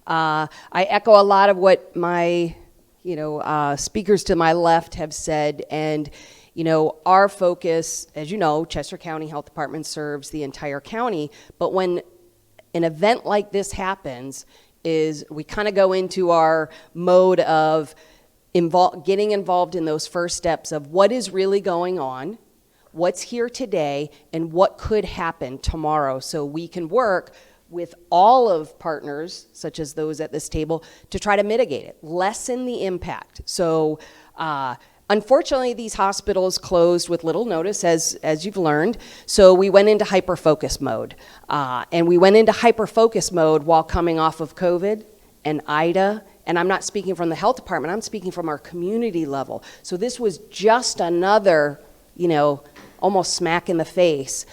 I echo a lot of what my, speakers to my left have said, and our focus, as you know, Chester County Health Department serves the entire county, but when an event like this happens, is we kind of go into our mode of getting involved in those first steps of what is really going on, what's here today, and what could happen tomorrow, so we can work with all of partners, such as those at this table, to try to mitigate it, lessen the impact. So unfortunately, these hospitals closed with little notice, as you've learned, so we went into hyper-focus mode. And we went into hyper-focus mode while coming off of COVID and IDA, and I'm not speaking from the health department, I'm speaking from our community level. So this was just another, almost smack in the face.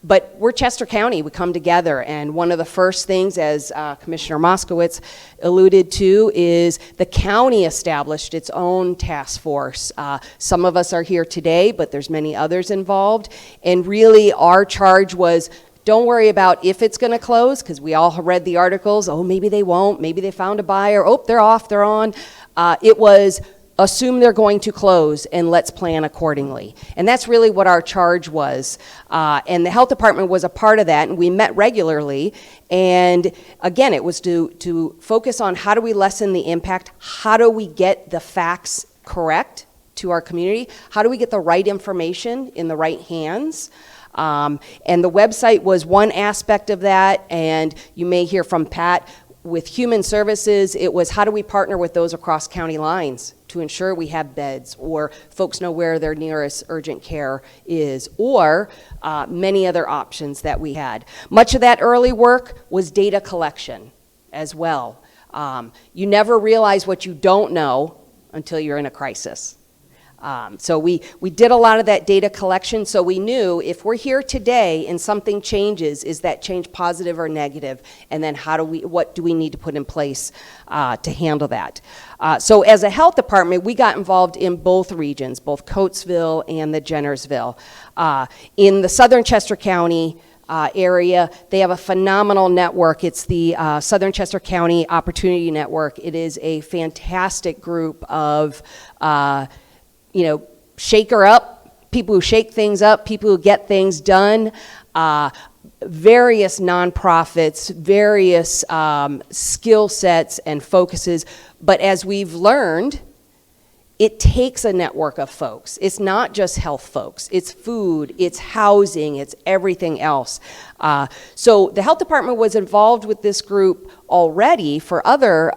But we're Chester County, we come together, and one of the first things, as Commissioner Moskowitz alluded to, is the county established its own task force. Some of us are here today, but there's many others involved, and really our charge was, don't worry about if it's going to close, because we all read the articles, oh, maybe they won't, maybe they found a buyer, oh, they're off, they're on. It was, assume they're going to close, and let's plan accordingly. And that's really what our charge was. And the health department was a part of that, and we met regularly. And again, it was to focus on how do we lessen the impact, how do we get the facts correct to our community, how do we get the right information in the right hands. And the website was one aspect of that, and you may hear from Pat, with human services, it was how do we partner with those across county lines to ensure we have beds, or folks know where their nearest urgent care is, or many other options that we had. Much of that early work was data collection as well. You never realize what you don't know until you're in a crisis. So we did a lot of that data collection, so we knew if we're here today and something changes, is that change positive or negative, and then what do we need to put in place to handle that. So as a health department, we got involved in both regions, both Coatesville and the Jennersville. In the southern Chester County area, they have a phenomenal network. It's the Southern Chester County Opportunity Network. It is a fantastic group of shaker up, people who shake things up, people who get things done, various nonprofits, various skill sets and focuses. But as we've learned, it takes a network of folks. It's not just health folks. It's food, it's housing, it's everything else. So the health department was involved with this group already for other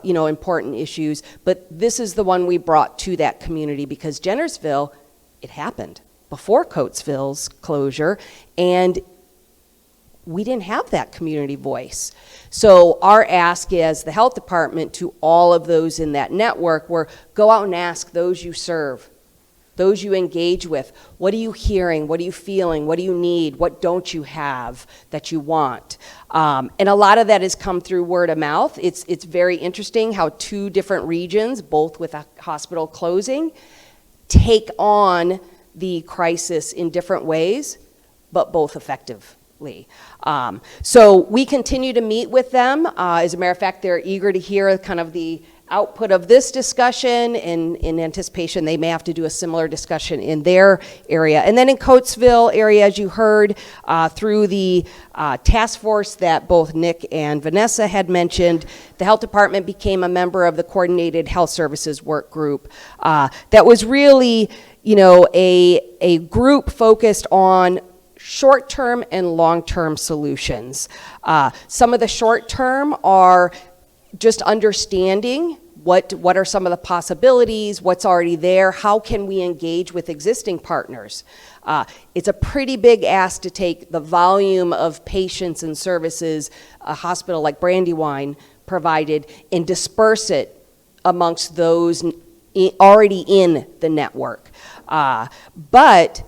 important issues, but this is the one we brought to that community because Jennersville, it happened before Coatesville's closure, and we didn't have that community voice. So our ask as the health department to all of those in that network were go out and ask those you serve, those you engage with, what are you hearing, what are you feeling, what do you need, what don't you have that you want? And a lot of that has come through word of mouth. It's very interesting how two different regions, both with a hospital closing, take on the crisis in different ways, but both effective. So we continue to meet with them. As a matter of fact, they're eager to hear kind of the output of this discussion, and in anticipation they may have to do a similar discussion in their area. And then in Coatesville area, as you heard, through the task force that both Nick and Vanessa had mentioned, the health department became a member of the Coordinated Health Services Work Group. That was really, a group focused on short-term and long-term solutions. Some of the short-term are just understanding what are some of the possibilities, what's already there, how can we engage with existing partners. It's a pretty big ask to take the volume of patients and services a hospital like Brandywine provided and disperse it amongst those already in the network. But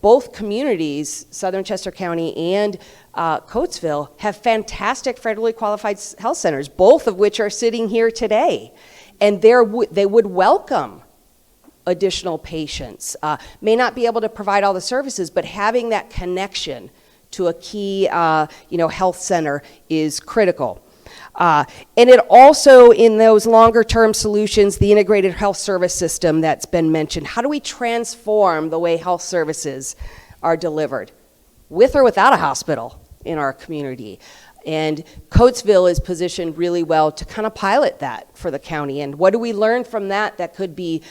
both communities, Southern Chester County and Coatesville, have fantastic federally qualified health centers, both of which are sitting here today. And they would welcome additional patients. May not be able to provide all the services, but having that connection to a key health center is critical. And it also, in those longer term solutions, the integrated health service system that's been mentioned, how do we transform the way health services are delivered, with or without a hospital in our community? And Coatesville is positioned really well to kind of pilot that for the county. And what do we learn from that that could be,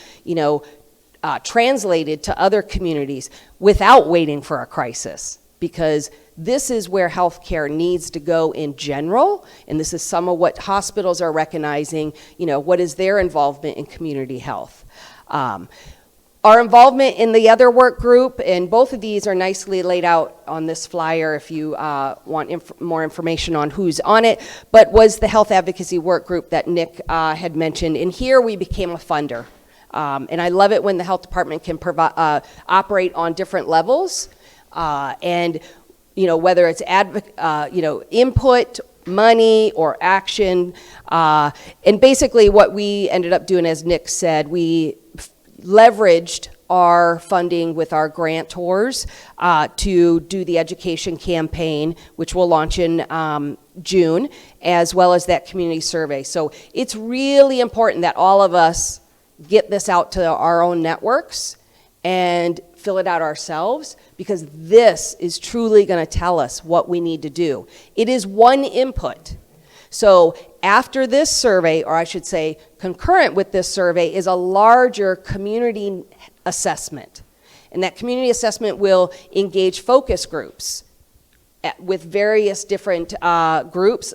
translated to other communities without waiting for a crisis? Because this is where healthcare needs to go in general, and this is some of what hospitals are recognizing, what is their involvement in community health. Our involvement in the other work group, and both of these are nicely laid out on this flyer if you want more information on who's on it, but was the health advocacy work group that Nick had mentioned. And here we became a funder. And I love it when the health department can operate on different levels. And whether it's input, money, or action. And basically what we ended up doing, as Nick said, we leveraged our funding with our grantors to do the education campaign, which will launch in June, as well as that community survey. So it's really important that all of us get this out to our own networks and fill it out ourselves, because this is truly going to tell us what we need to do. It is one input. So after this survey, or I should say concurrent with this survey, is a larger community assessment. And that community assessment will engage focus groups with various different groups,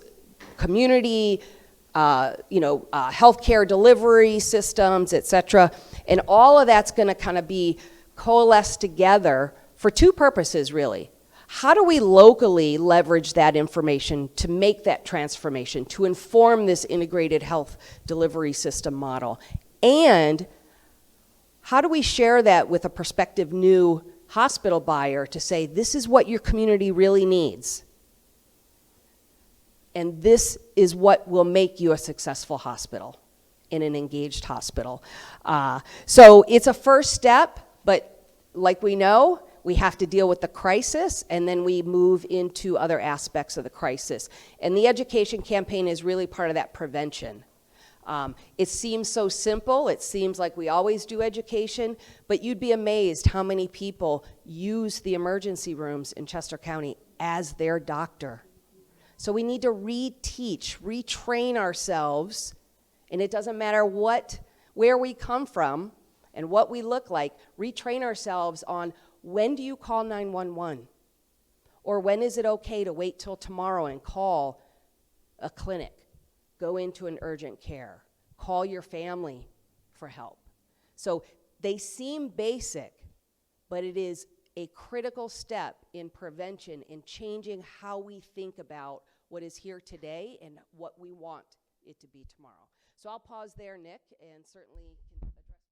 community, healthcare delivery systems, et cetera. And all of that's going to kind of be coalesced together for two purposes, really. How do we locally leverage that information to make that transformation, to inform this integrated health delivery system model? And how do we share that with a prospective new hospital buyer to say, this is what your community really needs, and this is what will make you a successful hospital and an engaged hospital? So it's a first step, but like we know, we have to deal with the crisis, and then we move into other aspects of the crisis. And the education campaign is really part of that prevention. It seems so simple. It seems like we always do education, but you'd be amazed how many people use the emergency rooms in Chester County as their doctor. So we need to reteach, retrain ourselves, and it doesn't matter where we come from and what we look like, retrain ourselves on when do you call 911? Or when is it okay to wait till tomorrow and call a clinic, go into an urgent care, call your family for help? So they seem basic, but it is a critical step in prevention, in changing how we think about what is here today and what we want it to be tomorrow. So I'll pause there, Nick, and certainly